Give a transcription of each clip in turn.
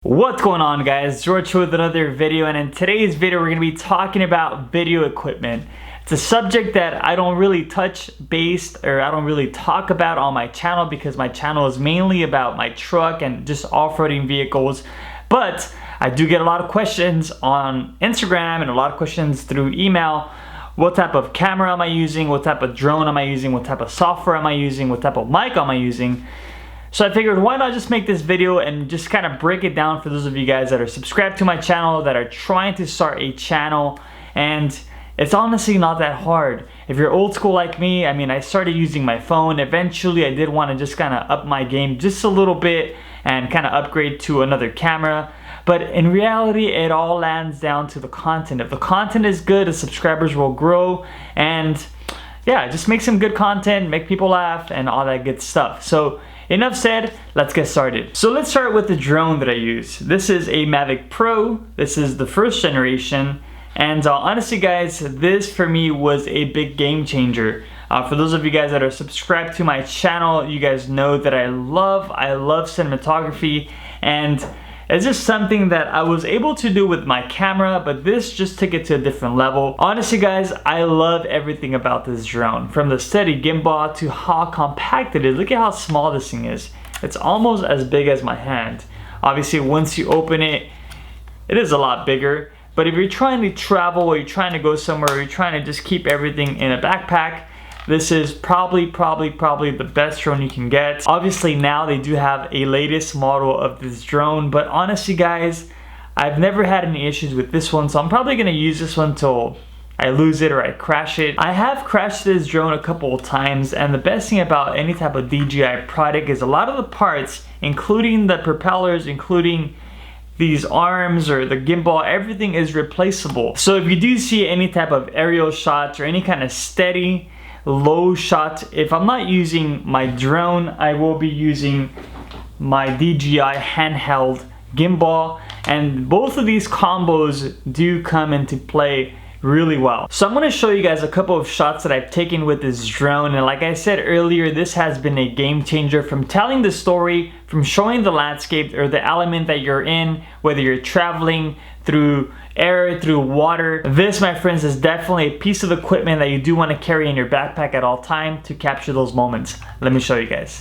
What's going on, guys? George with another video, and in today's video we're going to be talking about video equipment. It's a subject that I don't really touch based, or I don't really talk about on my channel because my channel is mainly about my truck and just off-roading vehicles. But I do get a lot of questions on Instagram and a lot of questions through email. What type of camera am I using? What type of drone am I using? What type of software am I using? What type of mic am I using? So I figured, why not just make this video and just kind of break it down for those of you guys that are subscribed to my channel, that are trying to start a channel. And it's honestly not that hard. If you're old school like me, I mean, I started using my phone. Eventually I did want to just kind of up my game just a little bit and kind of upgrade to another camera. But in reality, it all lands down to the content. If the content is good, the subscribers will grow. And yeah, just make some good content, make people laugh, and all that good stuff. So enough said, let's get started. So let's start with the drone that I use. This is a Mavic Pro. This is the first generation. And honestly guys, this for me was a big game changer. For those of you guys that are subscribed to my channel, you guys know that I love cinematography, and it's just something that I was able to do with my camera, but this just took it to a different level. Honestly guys, I love everything about this drone. From the steady gimbal to how compact it is. Look at how small this thing is. It's almost as big as my hand. Obviously, once you open it, it is a lot bigger. But if you're trying to travel, or you're trying to go somewhere, or you're trying to just keep everything in a backpack, this is probably the best drone you can get. Obviously now they do have a latest model of this drone, but honestly guys, I've never had any issues with this one, so I'm probably gonna use this one till I lose it or I crash it. I have crashed this drone a couple of times, and the best thing about any type of DJI product is a lot of the parts, including the propellers, including these arms or the gimbal, everything is replaceable. So if you do see any type of aerial shots or any kind of steady low shot, if I'm not using my drone, I will be using my DJI handheld gimbal, and both of these combos do come into play really well. So I'm going to show you guys a couple of shots that I've taken with this drone, and like I said earlier, this has been a game changer. From telling the story, from showing the landscape or the element that you're in, whether you're traveling through air, through water, this, my friends, is definitely a piece of equipment that you do want to carry in your backpack at all time to capture those moments. Let me show you guys.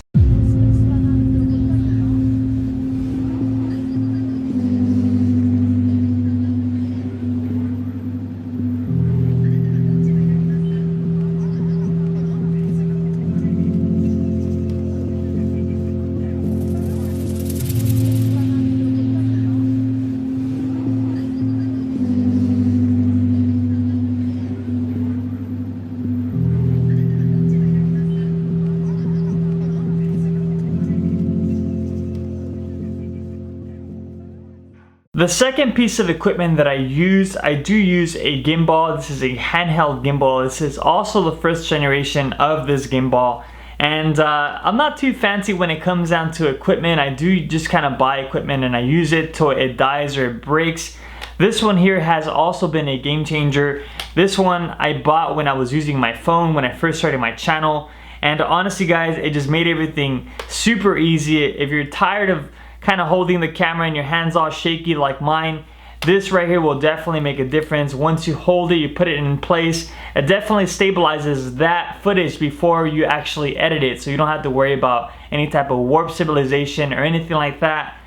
The second piece of equipment that I do use a gimbal. This is a handheld gimbal. This is also the first generation of this gimbal. And I'm not too fancy when it comes down to equipment. I do just kind of buy equipment and I use it till it dies or it breaks. This one here has also been a game changer. This one I bought when I was using my phone when I first started my channel. And honestly guys, it just made everything super easy. If you're tired of kind of holding the camera and your hands all shaky like mine, this right here will definitely make a difference. Once you hold it, you put it in place, it definitely stabilizes that footage before you actually edit it, so you don't have to worry about any type of warp stabilization or anything like that.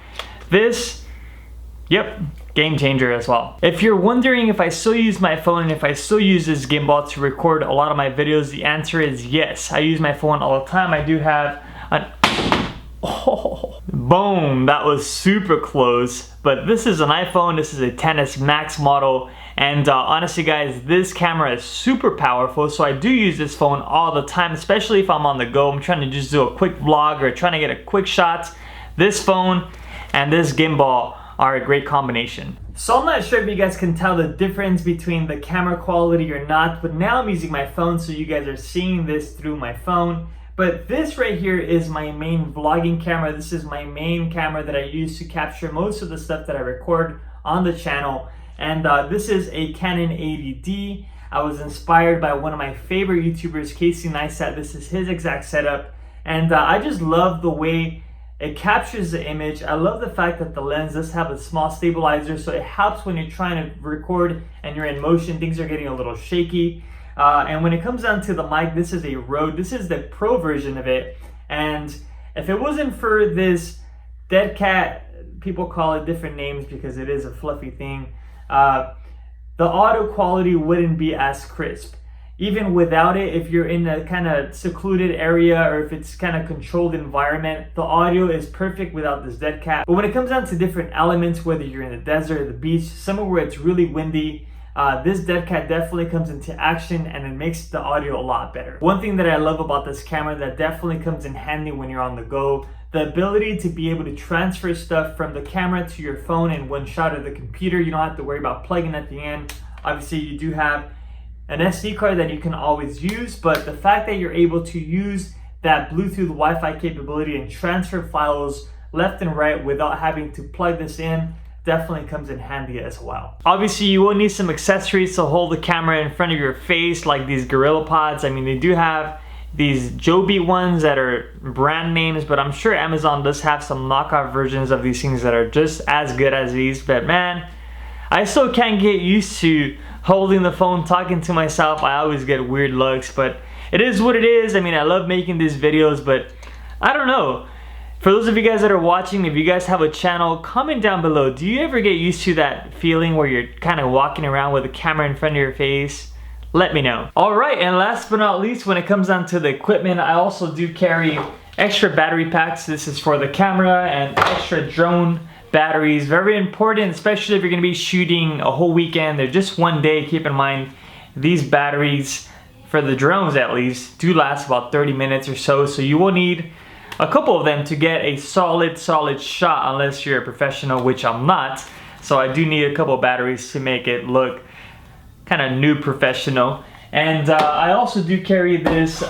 This, yep, game changer as well. If you're wondering if I still use my phone and if I still use this gimbal to record a lot of my videos, the answer is yes. I use my phone all the time. I do have an boom, that was super close. But this is an iPhone. This is a XS Max model, and honestly guys, this camera is super powerful, so I do use this phone all the time, especially if I'm on the go. I'm trying to just do a quick vlog or trying to get a quick shot. This phone and this gimbal are a great combination. So I'm not sure if you guys can tell the difference between the camera quality or not, but now I'm using my phone, so you guys are seeing this through my phone. But this right here is my main vlogging camera. This is my main camera that I use to capture most of the stuff that I record on the channel. And this is a Canon 80D. I was inspired by one of my favorite YouTubers, Casey Neistat. This is his exact setup. And I just love the way It captures the image. I love the fact that the lens does have a small stabilizer, so it helps when you're trying to record and you're in motion, things are getting a little shaky. And when it comes down to the mic, this is a Rode. This is the Pro version of it. And if it wasn't for this dead cat, people call it different names because it is a fluffy thing, the audio quality wouldn't be as crisp. Even without it, if you're in a kind of secluded area or if it's kind of controlled environment, the audio is perfect without this dead cat. But when it comes down to different elements, whether you're in the desert or the beach, somewhere where it's really windy, this dead cat definitely comes into action and it makes the audio a lot better. One thing that I love about this camera that definitely comes in handy when you're on the go, the ability to be able to transfer stuff from the camera to your phone in one shot of the computer. You don't have to worry about plugging at the end. Obviously, you do have an SD card that you can always use, but the fact that you're able to use that Bluetooth Wi-Fi capability and transfer files left and right without having to plug this in definitely comes in handy as well. Obviously, you will need some accessories to hold the camera in front of your face, like these GorillaPods. I mean, they do have these Joby ones that are brand names, but I'm sure Amazon does have some knockoff versions of these things that are just as good as these. But man, I still can't get used to holding the phone, talking to myself. I always get weird looks, but it is what it is. I mean, I love making these videos, but I don't know. For those of you guys that are watching, if you guys have a channel, comment down below. Do you ever get used to that feeling where you're kind of walking around with a camera in front of your face? Let me know. All right, and last but not least, when it comes down to the equipment, I also do carry extra battery packs. This is for the camera and extra drone batteries. Very important, especially if you're gonna be shooting a whole weekend or just one day. Keep in mind, these batteries, for the drones at least, do last about 30 minutes or so. So you will need a couple of them to get a solid shot, unless you're a professional, which I'm not. So I do need a couple of batteries to make it look kind of new professional. And I also do carry this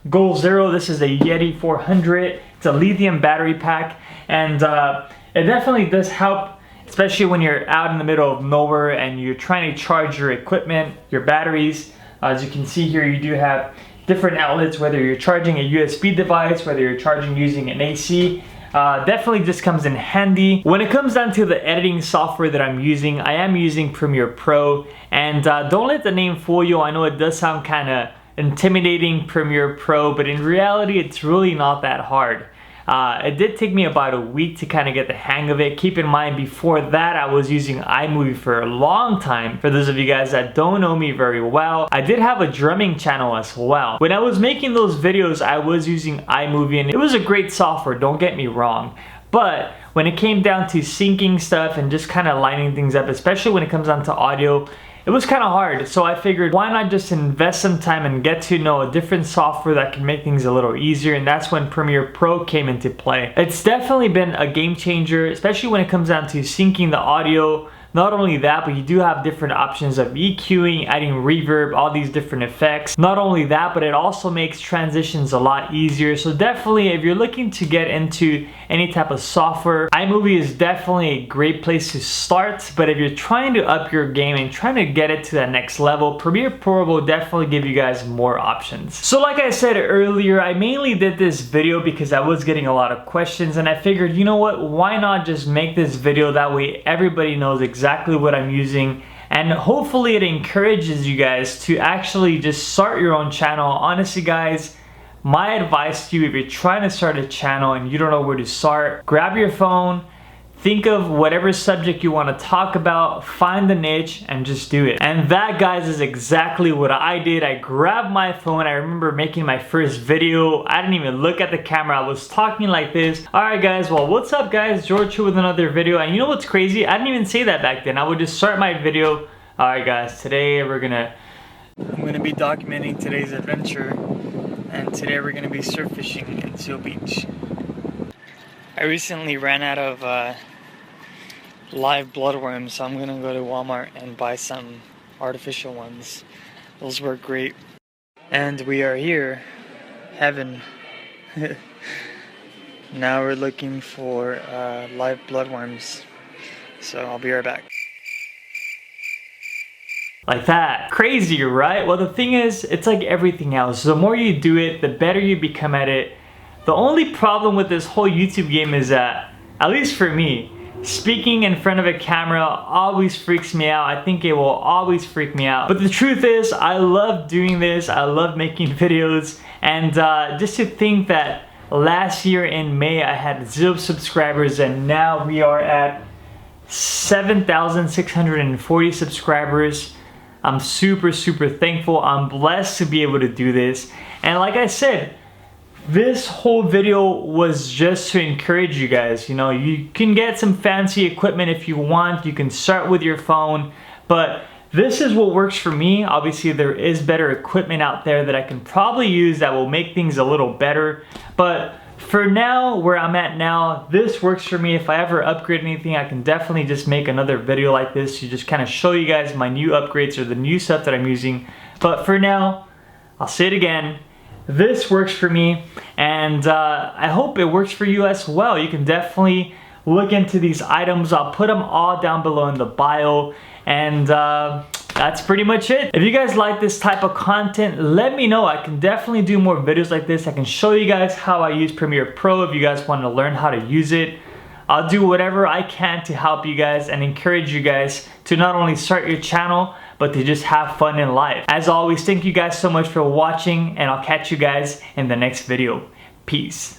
Goal Zero. This is a Yeti 400. It's a lithium battery pack, and it definitely does help, especially when you're out in the middle of nowhere and you're trying to charge your equipment, your batteries. As you can see here, you do have different outlets, whether you're charging a USB device, whether you're charging using an AC. Definitely just comes in handy. When it comes down to the editing software that I'm using, I am using Premiere Pro, and don't let the name fool you. I know it does sound kind of intimidating, Premiere Pro, but in reality it's really not that hard. It did take me about a week to kind of get the hang of it. Keep in mind, before that I was using iMovie for a long time. For those of you guys that don't know me very well, I did have a drumming channel as well. When I was making those videos, I was using iMovie, and it was a great software, don't get me wrong. But when it came down to syncing stuff and just kind of lining things up, especially when it comes down to audio, it was kind of hard. So I figured, why not just invest some time and get to know a different software that can make things a little easier, and that's when Premiere Pro came into play. It's definitely been a game changer, especially when it comes down to syncing the audio. Not only that, but you do have different options of EQing, adding reverb, all these different effects. Not only that, but it also makes transitions a lot easier. So definitely, if you're looking to get into any type of software, iMovie is definitely a great place to start. But if you're trying to up your game and trying to get it to that next level, Premiere Pro will definitely give you guys more options. So like I said earlier, I mainly did this video because I was getting a lot of questions, and I figured, you know what, why not just make this video, that way everybody knows exactly what I'm using, and hopefully it encourages you guys to actually just start your own channel. Honestly guys, my advice to you, if you're trying to start a channel and you don't know where to start, grab your phone, think of whatever subject you want to talk about, find the niche, and just do it. And that, guys, is exactly what I did. I grabbed my phone. I remember making my first video. I didn't even look at the camera. I was talking like this. Alright guys, well, what's up guys? George here with another video. And you know what's crazy? I didn't even say that back then. I would just start my video. Alright guys, today I'm gonna be documenting today's adventure. And today we're gonna be surf fishing in Seal Beach. I recently ran out of live bloodworms, so I'm gonna go to Walmart and buy some artificial ones. Those work great. And we are here, heaven. Now we're looking for live bloodworms. So I'll be right back. Like that. Crazy, right? Well, the thing is, it's like everything else. The more you do it, the better you become at it. The only problem with this whole YouTube game is that, at least for me, speaking in front of a camera always freaks me out. I think it will always freak me out. But the truth is, I love doing this. I love making videos. And just to think that last year in May I had 0 subscribers and now we are at 7,640 subscribers. I'm super thankful. I'm blessed to be able to do this. And like I said, this whole video was just to encourage you guys. You know, you can get some fancy equipment if you want. You can start with your phone, but this is what works for me. Obviously, there is better equipment out there that I can probably use that will make things a little better. But for now, where I'm at now, this works for me. If I ever upgrade anything, I can definitely just make another video like this to just kind of show you guys my new upgrades or the new stuff that I'm using. But for now, I'll say it again, this works for me, and I hope it works for you as well. You can definitely look into these items. I'll put them all down below in the bio, and that's pretty much it. If you guys like this type of content, let me know. I can definitely do more videos like this. I can show you guys how I use Premiere Pro if you guys want to learn how to use it. I'll do whatever I can to help you guys and encourage you guys to not only start your channel, but to just have fun in life. As always, thank you guys so much for watching, and I'll catch you guys in the next video. Peace.